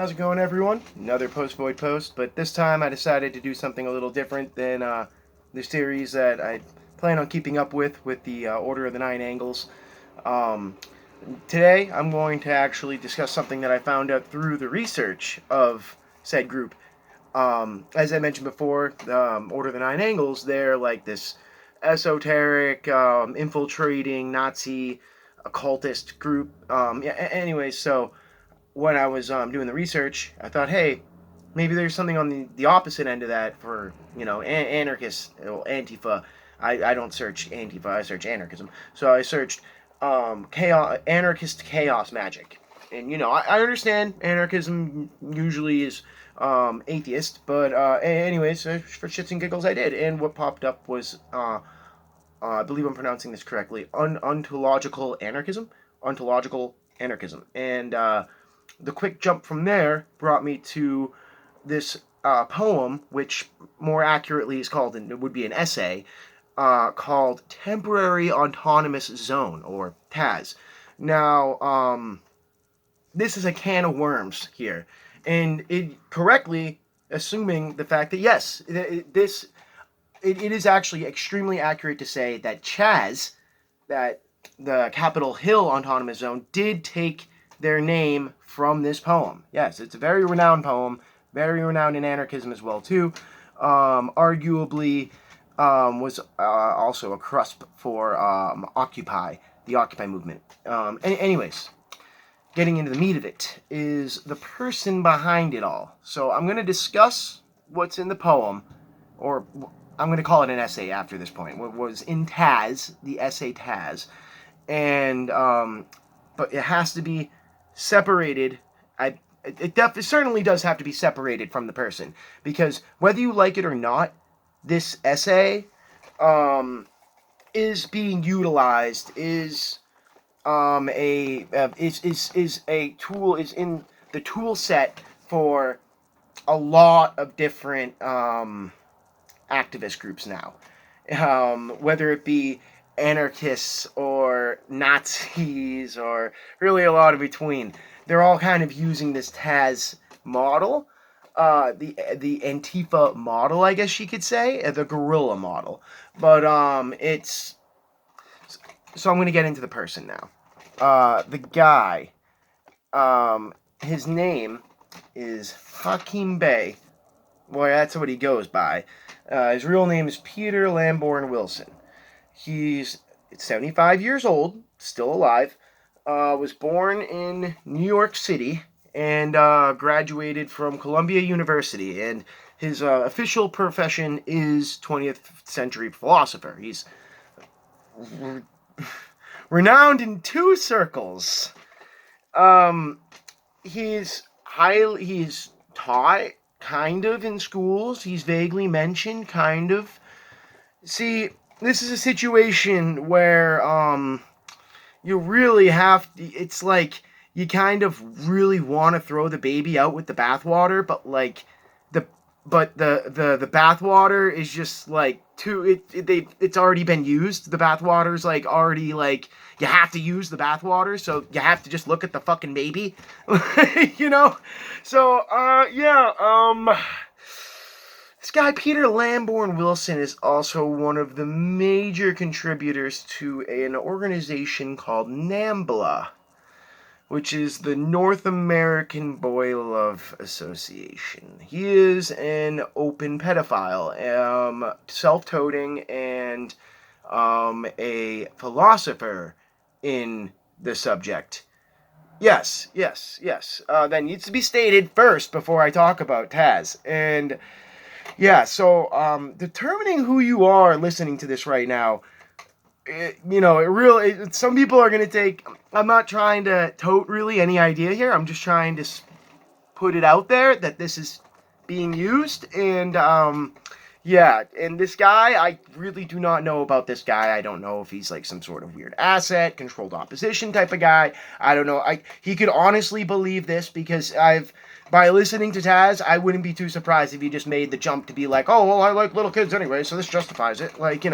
How's it going, everyone? Another Post Void post, but this time I decided to do something a little different than the series that I plan on keeping up with the Order of the Nine Angles. Um, Today I'm going to actually discuss something that I found out through the research of said group. As I mentioned before, Order of the Nine Angles, they're like this esoteric, infiltrating Nazi occultist group. Anyways, so when I was doing the research, I thought, hey, maybe there's something on the opposite end of that for, anarchists, Antifa. I don't search Antifa, I search anarchism. So I searched anarchist chaos magic. And, I understand anarchism usually is atheist, but anyways, for shits and giggles, I did. And what popped up was, I believe I'm pronouncing this correctly, ontological anarchism. Ontological anarchism. And, the quick jump from there brought me to this poem, which more accurately is called, and it would be an essay, called Temporary Autonomous Zone, or TAZ. Now, this is a can of worms here, and it correctly assuming the fact that, yes, it is actually extremely accurate to say that Chaz, that the Capitol Hill Autonomous Zone, did take their name from this poem. Yes, it's a very renowned poem, very renowned in anarchism as well too. Arguably was also a crusp for Occupy, the Occupy movement. Anyways, getting into the meat of it is the person behind it all. So I'm going to discuss what's in the poem, or I'm going to call it an essay after this point. What was in Taz, the essay Taz, and but it has to be separated. It certainly does have to be separated from the person, because whether you like it or not, this essay is being utilized, is a tool, is in the tool set for a lot of different activist groups now, whether it be anarchists or Nazis or really a lot in between. They're all kind of using this Taz model, the Antifa model, I guess you could say, the guerrilla model. But it's so I'm going to get into the person now. The guy, his name is Hakim Bey. Boy, that's what he goes by. His real name is Peter Lamborn Wilson. He's 75 years old, still alive. Was born in New York City and graduated from Columbia University. And his official profession is 20th century philosopher. He's renowned in two circles. He's taught kind of in schools. He's vaguely mentioned, kind of. See, this is a situation where you really have to, it's like you kind of really want to throw the baby out with the bathwater, but like the bathwater is just like it's already been used. The bathwater's like already, like, you have to use the bathwater, so you have to just look at the fucking baby. you know? So this guy, Peter Lamborn Wilson, is also one of the major contributors to an organization called NAMBLA, which is the North American Boy Love Association. He is an open pedophile, self-toting, and a philosopher in the subject. Yes. That needs to be stated first before I talk about Taz. And yeah, so determining who you are listening to this right now, some people are going to take, I'm not trying to tote really any idea here. I'm just trying to put it out there that this is being used. And and this guy, I really do not know about this guy. I don't know if he's like some sort of weird asset, controlled opposition type of guy. I don't know. He could honestly believe this, because by listening to Taz, I wouldn't be too surprised if he just made the jump to be like, oh, well, I like little kids anyway, so this justifies it. Like, he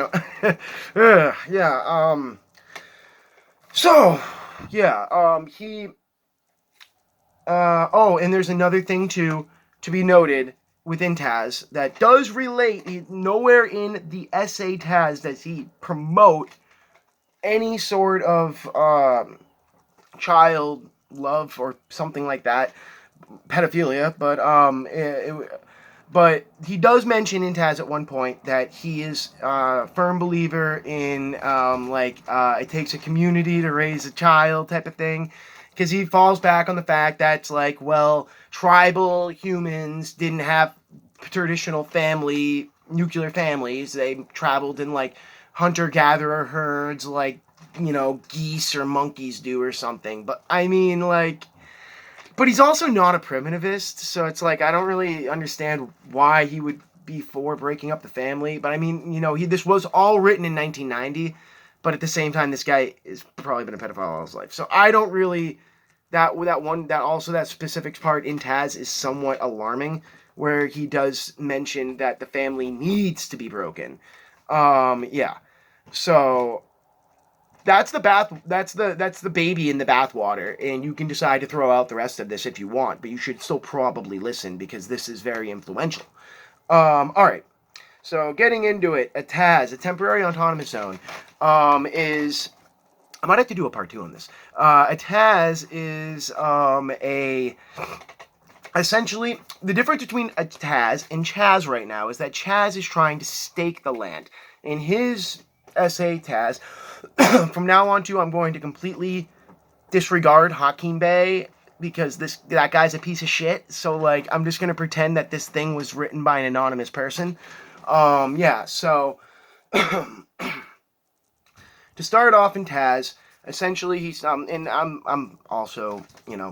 Oh, and there's another thing too to be noted within Taz that does relate. Nowhere in the essay Taz does he promote any sort of child love or something like that, pedophilia. But he does mention in Taz at one point that he is a firm believer in it takes a community to raise a child type of thing, because he falls back on the fact that it's like, well, tribal humans didn't have traditional family nuclear families. They traveled in like hunter-gatherer herds, like, geese or monkeys do or something. But I mean, like, but he's also not a primitivist, so it's like I don't really understand why he would be for breaking up the family. But I mean, this was all written in 1990, but at the same time, this guy has probably been a pedophile all his life. So I don't really that specific part in Taz is somewhat alarming, where he does mention that the family needs to be broken. Yeah. So that's the baby in the bathwater, and you can decide to throw out the rest of this if you want, but you should still probably listen because this is very influential. All right. So getting into it, a TAZ, a temporary autonomous zone, is I might have to do a part 2 on this. A TAZ is essentially, the difference between a TAZ and Chaz right now is that Chaz is trying to stake the land. In his essay, TAZ, from now on I'm going to completely disregard Hakeem Bey because that guy's a piece of shit. So like, I'm just gonna pretend that this thing was written by an anonymous person. Yeah. So to start off in Taz, essentially he's and I'm also,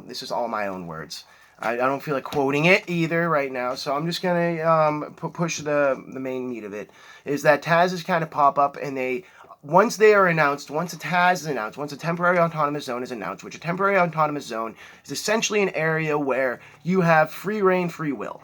this is all my own words. I don't feel like quoting it either right now, so I'm just gonna push the main meat of it. Is that Taz's kind of pop up, and once they are announced, once a TAZ is announced, once a temporary autonomous zone is announced, which a temporary autonomous zone is essentially an area where you have free reign, free will.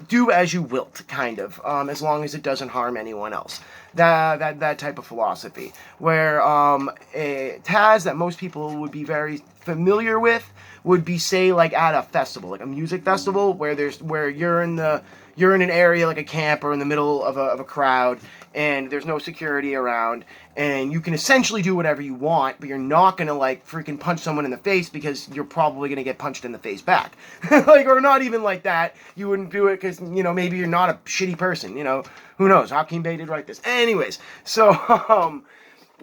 Do as you wilt, kind of, as long as it doesn't harm anyone else. That type of philosophy, where a TAZ that most people would be very familiar with would be, say, like at a festival, like a music festival, where you're in an area like a camp or in the middle of a crowd, and there's no security around, and you can essentially do whatever you want, but you're not gonna like freaking punch someone in the face because you're probably gonna get punched in the face back. Like, or not even like that. You wouldn't do it because, maybe you're not a shitty person, who knows? Hakeem Bey did write this. Anyways, so,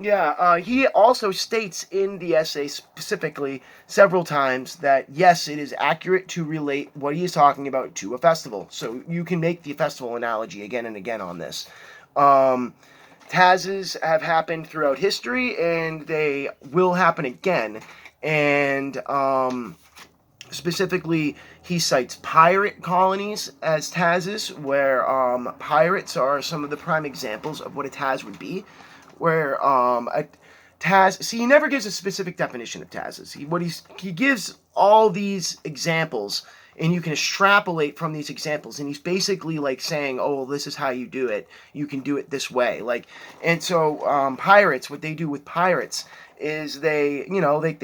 he also states in the essay specifically several times that, yes, it is accurate to relate what he is talking about to a festival. So you can make the festival analogy again and again on this. TAZs have happened throughout history, and they will happen again. And specifically, he cites pirate colonies as TAZs, where pirates are some of the prime examples of what a TAZ would be. Where a TAZ, see, he never gives a specific definition of TAZs. He gives all these examples, and you can extrapolate from these examples, and he's basically like saying, oh, well, this is how you do it. You can do it this way. Like, and so pirates, what they do with pirates is they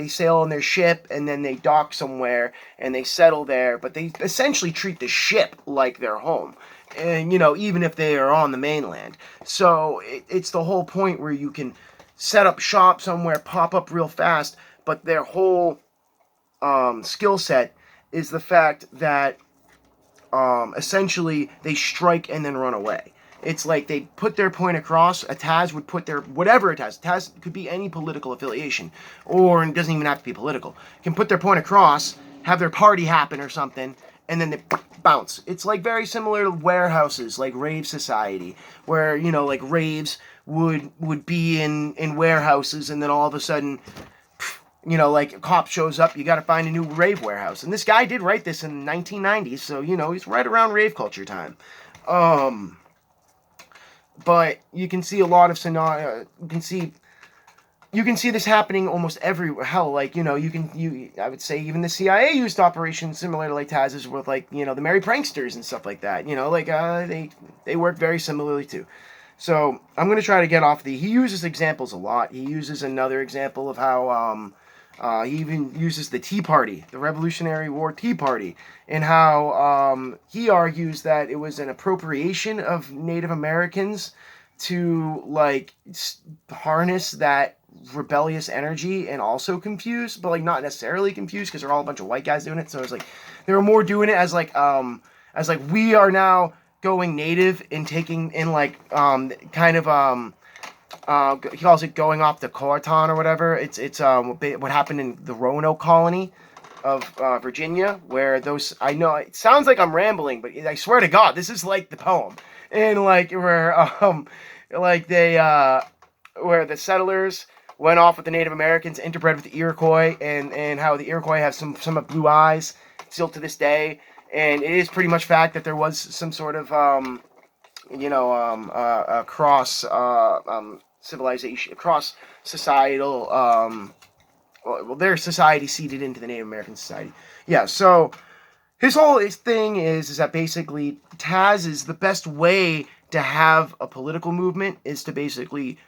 sail on their ship, and then they dock somewhere, and they settle there, but they essentially treat the ship like their home. And, even if they are on the mainland. So it's the whole point where you can set up shop somewhere, pop up real fast, but their whole skill set is the fact that essentially they strike and then run away. It's like they put their point across. A TAZ would put their, whatever a TAZ could be any political affiliation, or it doesn't even have to be political, can put their point across, have their party happen or something, and then they bounce. It's like very similar to warehouses, like rave society, where, like raves would be in warehouses, and then all of a sudden, like a cop shows up, you got to find a new rave warehouse. And this guy did write this in the 1990s, so, he's right around rave culture time. But you can see a lot of scenario. You can see this happening almost everywhere. Hell, like, I would say even the CIA used operations similar to like TAZs with like, the Merry Pranksters and stuff like that. They work very similarly too. So I'm going to try to get off he uses examples a lot. He uses another example of how He even uses the Tea Party, the Revolutionary War Tea Party, and how he argues that it was an appropriation of Native Americans to like harness that rebellious energy and also confuse, but like not necessarily confuse because they're all a bunch of white guys doing it. So it's like they were more doing it as like we are now going native and taking in like kind of he calls it going off the Coaton or whatever. It's what happened in the Roanoke colony of Virginia, where those, I know it sounds like I'm rambling, but I swear to God, this is like the poem, and like where like they where the settlers went off with the Native Americans, interbred with the Iroquois, and how the Iroquois have some blue eyes still to this day, and it is pretty much fact that there was some sort of cross civilization, cross societal, well, their society seeded into the Native American society. Yeah, so his thing is that basically Taz is the best way to have a political movement is to basically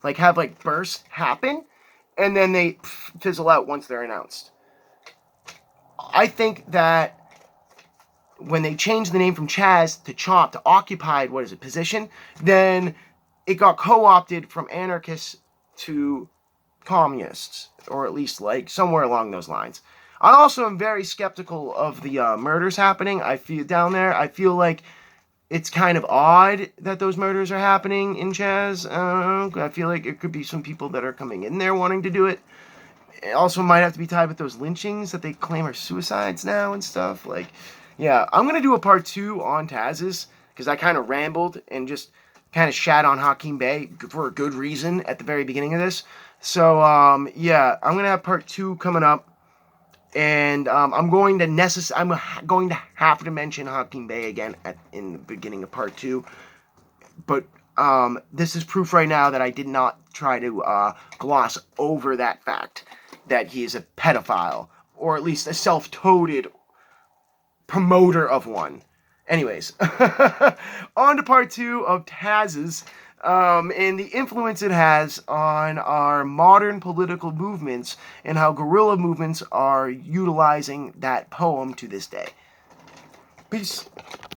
like have like bursts happen, and then they fizzle out once they're announced. I think that when they changed the name from Chaz to Chomp to occupied, what is it, position, then it got co-opted from anarchists to communists, or at least like somewhere along those lines. I also am very skeptical of the murders happening. I feel down there. I feel like it's kind of odd that those murders are happening in Chaz. I feel like it could be some people that are coming in there wanting to do it. It also might have to be tied with those lynchings that they claim are suicides now and stuff. Like, yeah, I'm going to do a part 2 on TAZs because I kind of rambled and just kind of shat on Hakeem Bey for a good reason at the very beginning of this. So, yeah, I'm going to have part 2 coming up. And I'm going to have to mention Hakeem Bey again in the beginning of part 2. But this is proof right now that I did not try to gloss over that fact that he is a pedophile, or at least a self-toted promoter of one. Anyways, on to part 2 of TAZs, and the influence it has on our modern political movements and how guerrilla movements are utilizing that poem to this day. Peace.